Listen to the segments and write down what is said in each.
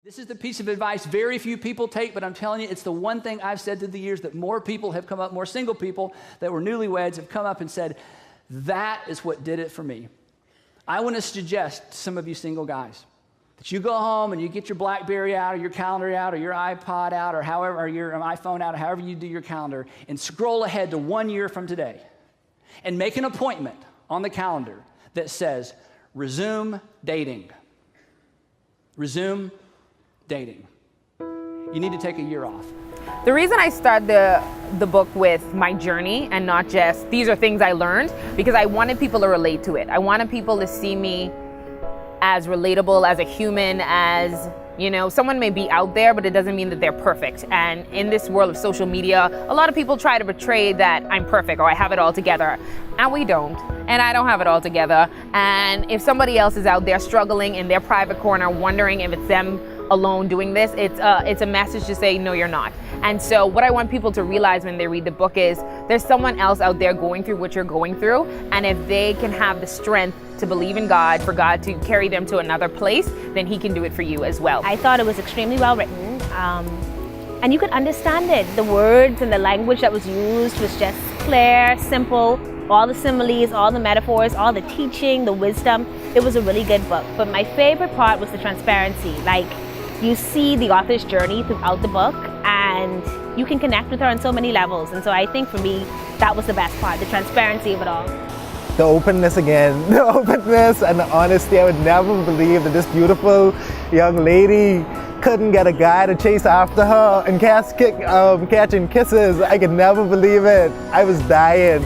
This is the piece of advice very few people take, but I'm telling you, it's the one thing I've said through the years that more people have come up, more single people that were newlyweds have come up and said, that is what did it for me. I want to suggest to some of you single guys that you go home and you get your BlackBerry out or your calendar out or your iPod out or however, or your iPhone out or however you do your calendar and scroll ahead to 1 year from today and make an appointment on the calendar that says, resume dating. Resume dating. You need to take a year off. The reason I start the book with my journey and not just these are things I learned, because I wanted people to relate to it. I wanted people to see me as relatable, as a human, as, you know, someone may be out there, but it doesn't mean that they're perfect. And in this world of social media, a lot of people try to portray that I'm perfect or I have it all together. And we don't. And I don't have it all together. And if somebody else is out there struggling in their private corner, wondering if it's them alone doing this, it's a message to say, no, you're not. And so what I want people to realize when they read the book is there's someone else out there going through what you're going through. And if they can have the strength to believe in God, for God to carry them to another place, then he can do it for you as well. I thought it was extremely well written. And you could understand it. The words and the language that was used was just clear, simple, all the similes, all the metaphors, all the teaching, the wisdom. It was a really good book. But my favorite part was the transparency. Like, you see the author's journey throughout the book and you can connect with her on so many levels. And so I think for me, that was the best part, the transparency of it all. The openness again, the openness and the honesty. I would never believe that this beautiful young lady couldn't get a guy to chase after her and catching kisses. I could never believe it. I was dying.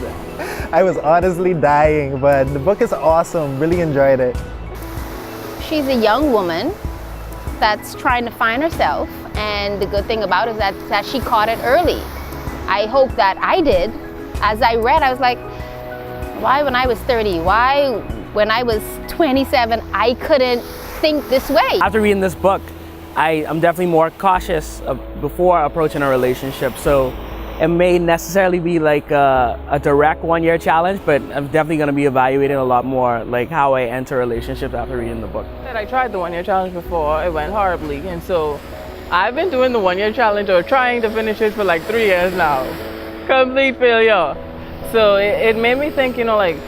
I was honestly dying, but the book is awesome. Really enjoyed it. She's a young woman that's trying to find herself, and the good thing about it is that she caught it early. I hope that I did. As I read, I was like, why when I was 30? Why when I was 27 I couldn't think this way? After reading this book, I'm definitely more cautious before approaching a relationship. So it may necessarily be like a direct 1 year challenge, but I'm definitely going to be evaluating a lot more like how I enter relationships after reading the book. I tried the 1 year challenge before, it went horribly, and so I've been doing the 1 year challenge or trying to finish it for like 3 years now. Complete failure. So it made me think, you have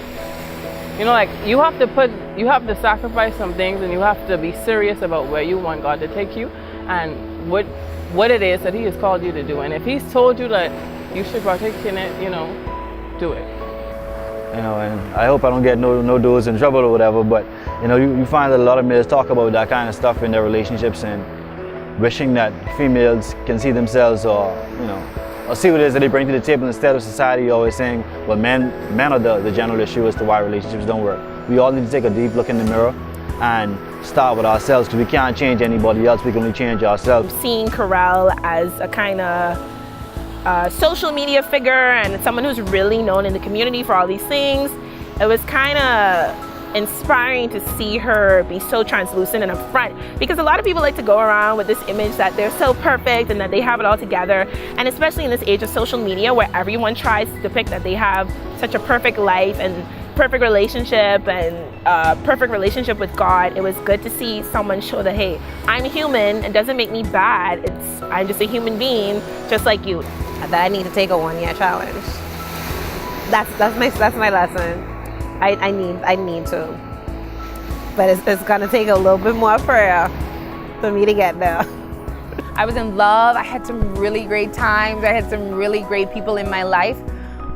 to sacrifice some things, and you have to be serious about where you want God to take you and what it is that he has called you to do. And if he's told you that you should partake in it, do it. And I hope I don't get no dudes in trouble or whatever, but you find that a lot of males talk about that kind of stuff in their relationships and wishing that females can see themselves or see what it is that they bring to the table instead of society always saying, well, men are the general issue as to why relationships don't work. We all need to take a deep look in the mirror and start with ourselves, because we can't change anybody else, we can only change ourselves. Seeing Corral as a kind of social media figure and someone who's really known in the community for all these things, it was kind of inspiring to see her be so translucent and upfront, because a lot of people like to go around with this image that they're so perfect and that they have it all together, and especially in this age of social media where everyone tries to depict that they have such a perfect life and perfect relationship and perfect relationship with God. It was good to see someone show that, hey, I'm human, it doesn't make me bad, I'm just a human being just like you. That I need to take a 1 year challenge. That's my lesson. I need to, but it's gonna take a little bit more prayer for me to get there. I was in love. I had some really great times. I had some really great people in my life,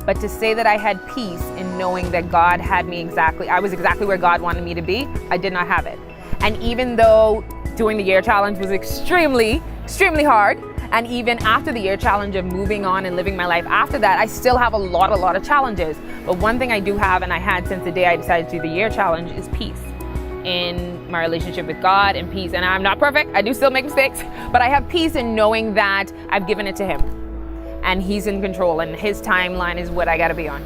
but to say that I had peace in knowing that God had me I was exactly where God wanted me to be, I did not have it. And even though doing the year challenge was extremely, extremely hard, and even after the year challenge of moving on and living my life after that, I still have a lot of challenges. But one thing I do have, and I had since the day I decided to do the year challenge, is peace in my relationship with God, and peace. And I'm not perfect, I do still make mistakes, but I have peace in knowing that I've given it to him and he's in control and his timeline is what I gotta be on.